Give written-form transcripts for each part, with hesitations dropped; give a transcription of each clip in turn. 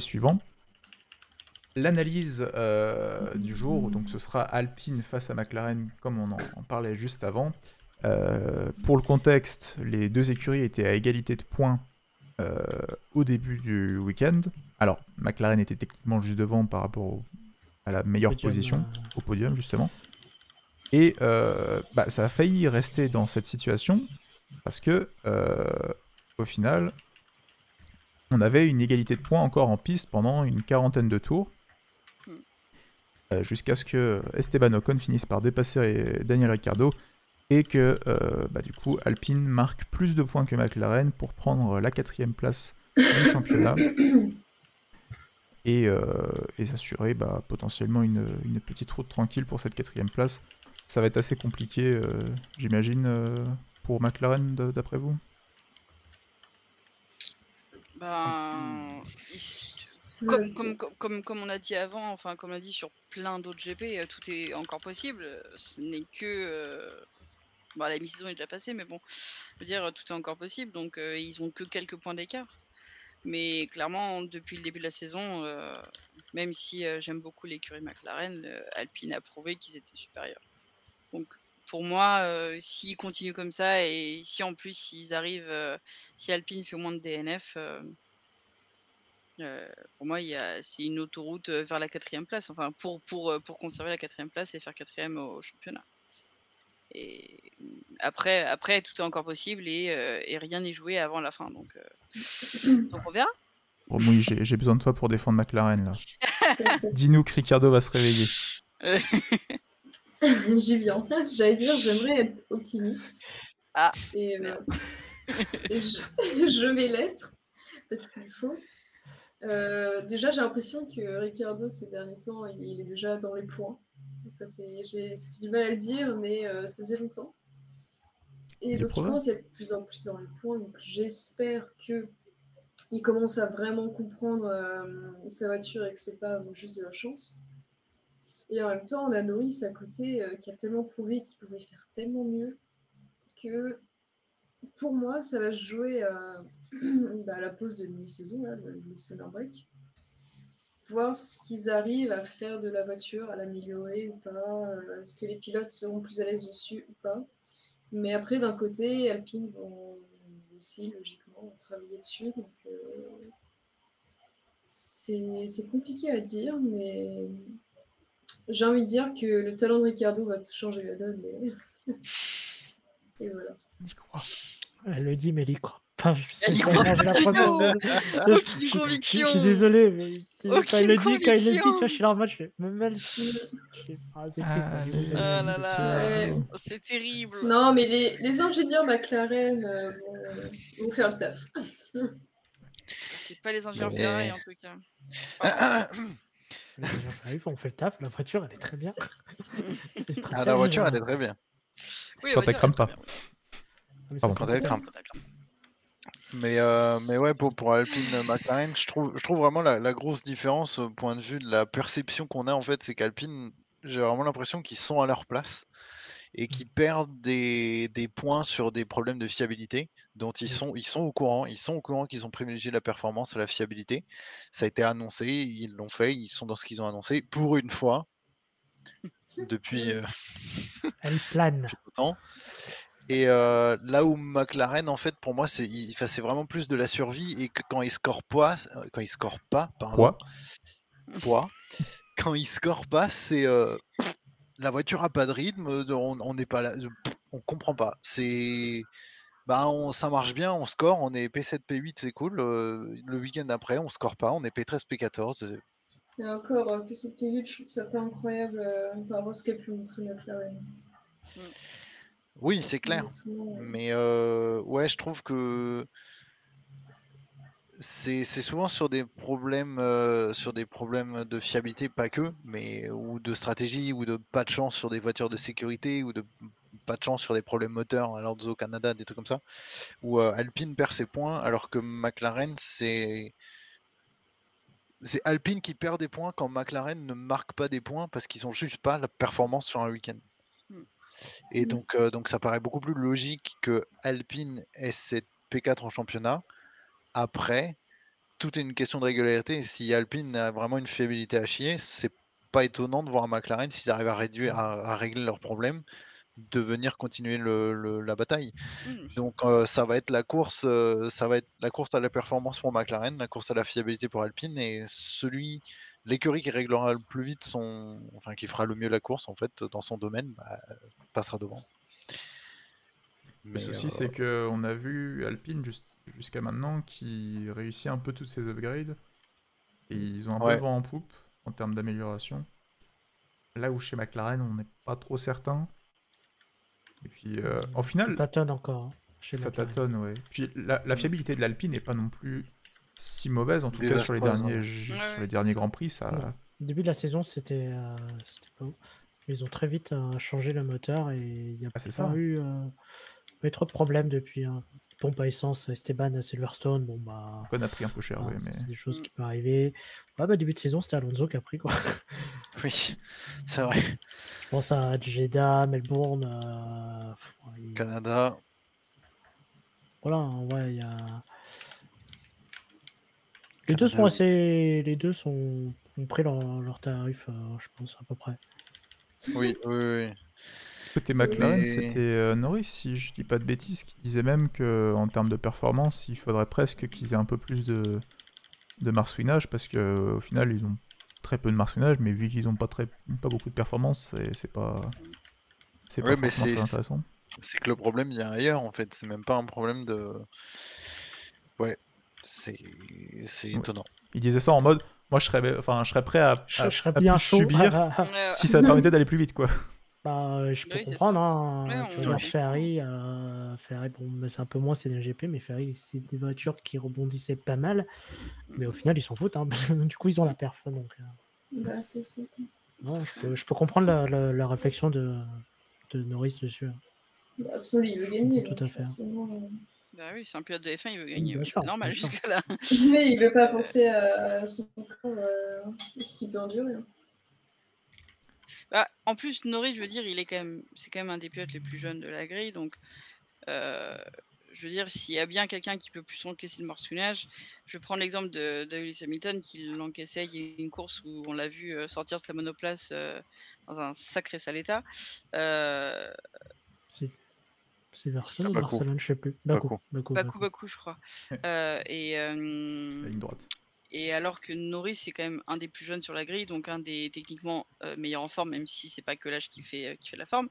suivant. L'analyse du jour, donc ce sera Alpine face à McLaren, comme on en parlait juste avant. Pour le contexte, les deux écuries étaient à égalité de points au début du week-end. Alors, McLaren était techniquement juste devant par rapport à la meilleure Podium, position, au podium justement. Et ça a failli rester dans cette situation, parce que au final, on avait une égalité de points encore en piste pendant une quarantaine de tours. Jusqu'à ce que Esteban Ocon finisse par dépasser Daniel Ricciardo et que du coup Alpine marque plus de points que McLaren pour prendre la 4ème place du championnat et s'assurer potentiellement une petite route tranquille pour cette 4ème place. Ça va être assez compliqué, j'imagine, pour McLaren d'après vous. Comme on a dit avant, enfin comme on a dit sur plein d'autres GP, tout est encore possible. Ce n'est que la mi-saison est déjà passée, mais bon, je veux dire, tout est encore possible. Donc ils ont que quelques points d'écart. Mais clairement, depuis le début de la saison, même si j'aime beaucoup l'écurie McLaren, Alpine a prouvé qu'ils étaient supérieurs. Donc pour moi, s'ils continuent comme ça et si en plus ils arrivent, si Alpine fait moins de DNF, pour moi c'est une autoroute vers la 4ème place. Enfin pour conserver la 4ème place et faire 4ème au championnat. Et après tout est encore possible et rien n'est joué avant la fin. Donc on verra. Bon, oui, j'ai besoin de toi pour défendre McLaren là. Dis-nous que Ricciardo va se réveiller. J'y viens. J'allais dire, j'aimerais être optimiste. Ah. Et je vais l'être, parce qu'il faut. Déjà, j'ai l'impression que Ricciardo, ces derniers temps, il est déjà dans les points. Ça fait du mal à le dire, mais ça faisait longtemps. Et donc, il commence à être de plus en plus dans les points. Donc, j'espère qu'il commence à vraiment comprendre sa voiture et que c'est pas juste de la chance. Et en même temps, on a Norris à côté qui a tellement prouvé qu'il pouvait faire tellement mieux que pour moi, ça va se jouer à la pause de mi-saison, le summer break. Voir ce qu'ils arrivent à faire de la voiture, à l'améliorer ou pas. Est-ce que les pilotes seront plus à l'aise dessus ou pas. Mais après, d'un côté, Alpine vont aussi, logiquement, travailler dessus. Donc, c'est compliqué à dire, mais j'ai envie de dire que le talent de Ricciardo va changer la donne. Et voilà. Il croit. Elle le dit, mais elle y croit pas. Elle y croit pas du tout. Aucune conviction. Je suis désolé, mais quand il le dit, tu vois, je suis là en mode, même elle, c'est triste. Oh là là, c'est terrible. Non, mais les ingénieurs McLaren vont faire le taf. C'est pas les ingénieurs Ferrari en tout cas. Les ingénieurs Ferrari on fait le taf, la voiture elle est très bien. La voiture elle est très bien. Oui, quand elle crame pas. Quand elle crame. Mais ouais, pour Alpine McLaren, je trouve vraiment la grosse différence au point de vue de la perception qu'on a en fait, c'est qu'Alpine, j'ai vraiment l'impression qu'ils sont à leur place et qu'ils perdent des points sur des problèmes de fiabilité dont ils sont au courant. Ils sont au courant qu'ils ont privilégié la performance à la fiabilité. Ça a été annoncé, ils l'ont fait, ils sont dans ce qu'ils ont annoncé pour une fois depuis elle plane. depuis longtemps. Et là où McLaren, en fait, pour moi, c'est vraiment plus de la survie et que quand ils scorent pas, quand ils scorent pas, c'est la voiture a pas de rythme, on n'est pas là, on comprend pas. C'est ça marche bien, on score, on est P7, P8, c'est cool. Le week-end après, on score pas, on est P13, P14. Et encore, P7, P8, je trouve ça pas incroyable par rapport à ce qu'a pu montrer McLaren. Oui, c'est clair. Mais ouais, je trouve que c'est souvent sur des problèmes de fiabilité, pas que, mais ou de stratégie, ou de pas de chance sur des voitures de sécurité, ou de pas de chance sur des problèmes moteurs à l'Orzo au Canada, des trucs comme ça, où Alpine perd ses points, alors que McLaren, c'est Alpine qui perd des points quand McLaren ne marque pas des points parce qu'ils ont juste pas la performance sur un week-end. Et donc ça paraît beaucoup plus logique que Alpine ait cette P4 en championnat après tout est une question de régularité. Et si Alpine a vraiment une fiabilité à chier, c'est pas étonnant de voir McLaren, s'ils arrivent à régler leurs problèmes, de venir continuer la bataille. Donc ça va être la course à la performance pour McLaren, la course à la fiabilité pour Alpine, et l'écurie qui réglera le plus vite qui fera le mieux la course en fait dans son domaine, passera devant. Le Mais souci, c'est qu'on a vu Alpine jusqu'à maintenant qui réussit un peu toutes ses upgrades. Et ils ont un peu le vent en poupe en termes d'amélioration. Là où chez McLaren, on n'est pas trop certain. Et puis, en final... Ça tâtonne encore. Ça tâtonne, ouais. Puis la fiabilité de l'Alpine n'est pas non plus si mauvaise, en tout cas sur les derniers Grands Prix. Ça... Au début de la saison, c'était pas ouf. Ils ont très vite changé le moteur et il n'y a pas eu trop de problèmes depuis. Pompe à essence, Esteban à Silverstone, bon bah. On a pris un peu cher, oui, mais. C'est des choses qui peuvent arriver. Ouais, début de saison, c'était Alonso qui a pris, quoi. Oui, c'est vrai. Je pense à Jeddah, Melbourne, Canada. Voilà, ouais, il y a. Les deux ont pris leur tarif, je pense, à peu près. Oui. Côté McLaren, c'était Norris, si je dis pas de bêtises, qui disait même qu'en termes de performance, il faudrait presque qu'ils aient un peu plus de marsouinage, parce qu'au final, ils ont très peu de marsouinage, mais vu qu'ils n'ont pas beaucoup de performance, c'est pas forcément très intéressant. C'est que le problème vient ailleurs, en fait. C'est même pas un problème de... Ouais, c'est étonnant. Il disait ça en mode, moi je serais prêt à bien plus subir si ça permettait d'aller plus vite, quoi. Bah, je peux comprendre, hein. Ferrari, bon, c'est un peu moins CDGP, mais Ferrari, c'est des voitures qui rebondissaient pas mal, mais au final, ils s'en foutent, hein, du coup, ils ont la perf, donc... Bah, c'est ça. Non, je peux comprendre la réflexion de Norris dessus. Bah, Sol, il veut gagner. Tout à fait. Bah oui, c'est un pilote de F1, il veut gagner, c'est normal jusque-là. Mais il veut pas penser à son corps, ce qu'il peut endurer. Bah, en plus, Norris, je veux dire, c'est quand même un des pilotes les plus jeunes de la grille, donc je veux dire, s'il y a bien quelqu'un qui peut plus encaisser le marsouinage, je vais prendre l'exemple de Lewis Hamilton qui l'encaissait. Il y a une course où on l'a vu sortir de sa monoplace dans un sacré sale état. C'est Barcelone ou Barcelone, je sais plus. Bakou, je crois. La ligne droite. Et alors que Norris, c'est quand même un des plus jeunes sur la grille, donc un des techniquement meilleurs en forme, même si c'est pas que l'âge qui fait la forme.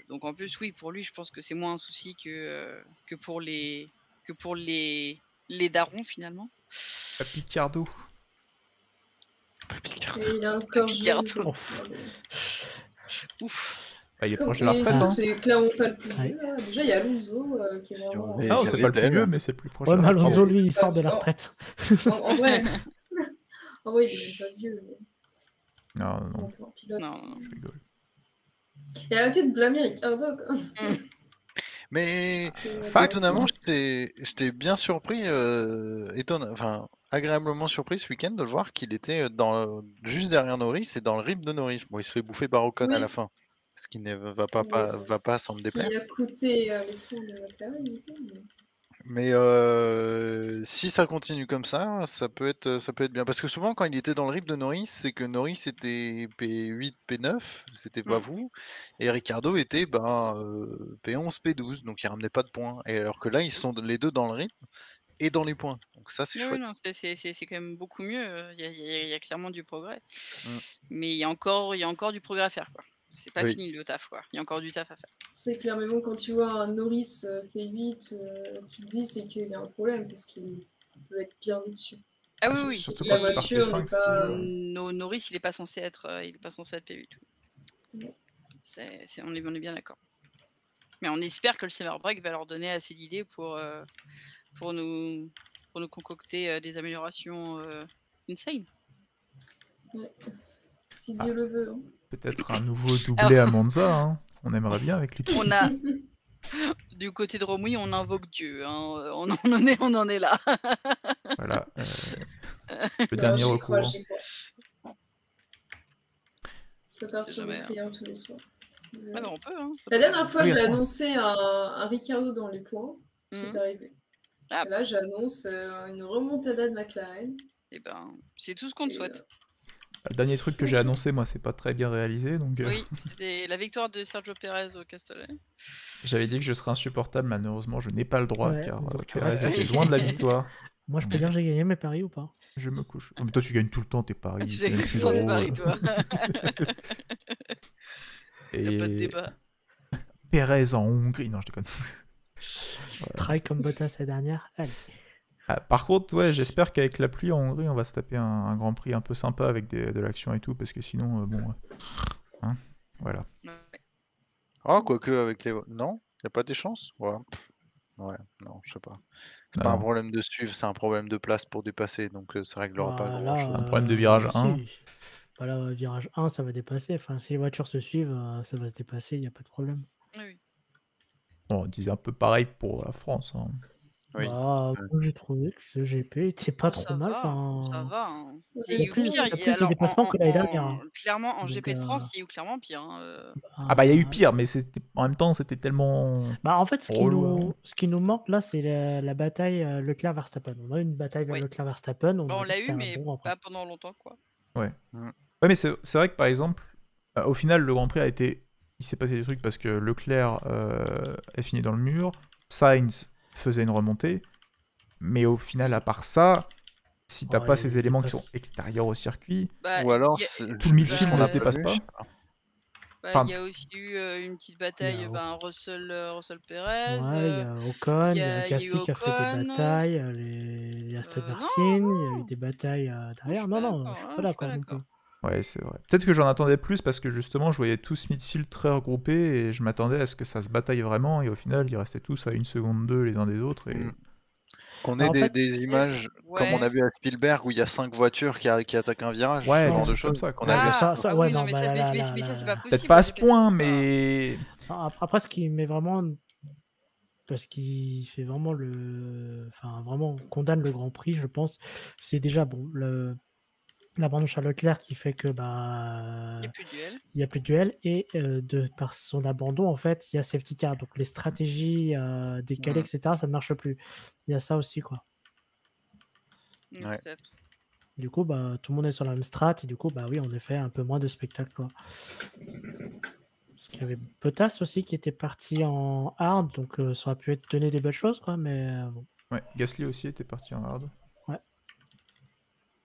Donc en plus, oui, pour lui, je pense que c'est moins un souci que pour les darons finalement. Picardo. Et il a encore Picardo. Ouf. Il est proche de la retraite. C'est clairement pas le plus vieux. Là. Déjà, il y a Alonso qui est vraiment. Non, c'est pas le plus vieux, mais c'est le plus proche. Ouais, mais Alonso, lui, il sort de la retraite. En vrai, il est pas vieux. Mais... Non. Je rigole. Et arrêtez de blâmer Ricardo, quoi. Mais étonnamment, j'étais bien surpris, agréablement surpris ce week-end de le voir qu'il était juste derrière Norris et dans le rythme de Norris. Bon, il se fait bouffer par Ocon à la fin, ce qui ne va pas sans me déplaire. Qui a coûté l'effort de McLaren, mais si ça continue comme ça peut être bien. Parce que souvent, quand il était dans le rythme de Norris, c'est que Norris était P8, P9, c'était pas vous, et Ricardo était P11, P12, donc il ramenait pas de points. Et alors que là, ils sont les deux dans le rythme et dans les points. Donc ça, c'est chouette. Non, c'est quand même beaucoup mieux. Il y a clairement du progrès. Mais il y a encore du progrès à faire, quoi. C'est pas fini le taf, quoi. Il y a encore du taf à faire. C'est clair, mais bon, quand tu vois un Norris P8, tu te dis c'est qu'il y a un problème parce qu'il peut être bien au-dessus. Ah oui. Surtout la voiture n'est pas. Norris, il est pas censé être P8. Ouais. On est bien d'accord. Mais on espère que le summer break va leur donner assez d'idées pour nous concocter des améliorations insane. Ouais. Si Dieu le veut. Hein. Peut-être un nouveau doublé à Monza. Hein. On aimerait bien avec lui. On a du côté de Romouille, on invoque Dieu. Hein. On en est là. Voilà. Le dernier recours. J'y crois. Ça part sur des prières tous les soirs. On peut. Hein. La dernière fois, j'ai annoncé un Ricardo dans les points. C'est arrivé. Ah, Et là, j'annonce une remontada de McLaren. Et ben, c'est tout ce qu'on te souhaite. Le dernier truc que j'ai annoncé, moi, c'est pas très bien réalisé, donc... Oui, c'était la victoire de Sergio Pérez au Castellet. J'avais dit que je serais insupportable, malheureusement, je n'ai pas le droit, Ouais, car donc tu Pérez restes était assis. loin de la victoire. Moi, je peux dire que j'ai gagné mes paris ou pas? Je me couche. Oh, mais toi, tu gagnes tout le temps tes paris. Tu c'est gagnes même tout plus le temps les drôle. paris, toi. Et... Y a pas de débat. Pérez en Hongrie. Non, je déconne. Strike comme Bottas la dernière. Allez. Ah, par contre, ouais, j'espère qu'avec la pluie en Hongrie, on va se taper un Grand Prix un peu sympa avec de l'action et tout, parce que sinon, bon... hein, voilà. Ah, quoique avec les... Non? Y a pas des chances? Ouais. Ouais, non, je sais pas. C'est pas un Non. problème de suivre, c'est un problème de place pour dépasser, donc ça réglera pas Voilà, grand-chose. Un problème de virage 1. si. Voilà, virage 1, ça va dépasser. Enfin, si les voitures se suivent, ça va se dépasser, il n'y a pas de problème. Oui. Bon, on disait un peu pareil pour la France. Hein. Oui. Bah, moi, j'ai trouvé que ce GP était pas trop mal. Ça Enfin, va. Hein. il y a plus de dépassements que l'année dernière. Hein. Clairement, en Donc, GP de France, il y a eu clairement pire. Hein. Ah bah il y a eu pire, mais en même temps c'était tellement... Bah en fait, ce relou, qui nous manque là, c'est la bataille Leclerc-Verstappen. On a eu une bataille vers Leclerc-Verstappen. Bah, on l'a eu, mais pas pendant longtemps, quoi. Ouais. Ouais, mais c'est vrai que par exemple, au final, le Grand Prix a été... Il s'est passé des trucs parce que Leclerc est fini dans le mur, Sainz faisait une remontée, mais au final, à part ça, si t'as pas ces éléments qui sont extérieurs au circuit, ou alors tout le midfield ne se dépasse pas. Bah, il y a aussi eu une petite bataille, Russell Perez. Ouais, il y a Ocon, il y a Gasly qui a fait des batailles, il y a Aston Martin, il y a eu des batailles derrière. Non, je suis pas d'accord non plus. Ouais, c'est vrai. Peut-être que j'en attendais plus parce que justement, je voyais tous midfield très regroupés et je m'attendais à ce que ça se bataille vraiment. Et au final, ils restaient tous à 1 seconde 2 les uns des autres. Et... Qu'on ait des images comme on a vu à Spielberg où il y a 5 voitures qui attaquent un virage, ouais, ce genre de choses comme choses. ça. Qu'on a vu ça, ouais, non, mais ça, c'est pas possible. Peut-être pas à ce point, mais... Après, ce qui met vraiment... Parce qu'il fait vraiment Enfin, vraiment condamne le Grand Prix, je pense. C'est déjà, bon, l'abandon de Charles Leclerc qui fait que il n'y a plus de duel et par son abandon en fait il y a safety car, donc les stratégies décalées etc, ça ne marche plus. Il y a ça aussi quoi. Ouais. Du coup tout le monde est sur la même strat et du coup oui en effet un peu moins de spectacle quoi. Parce qu'il y avait Bottas aussi qui était parti en hard, donc ça aurait pu donner des belles choses quoi, mais bon. Ouais, Gasly aussi était parti en hard.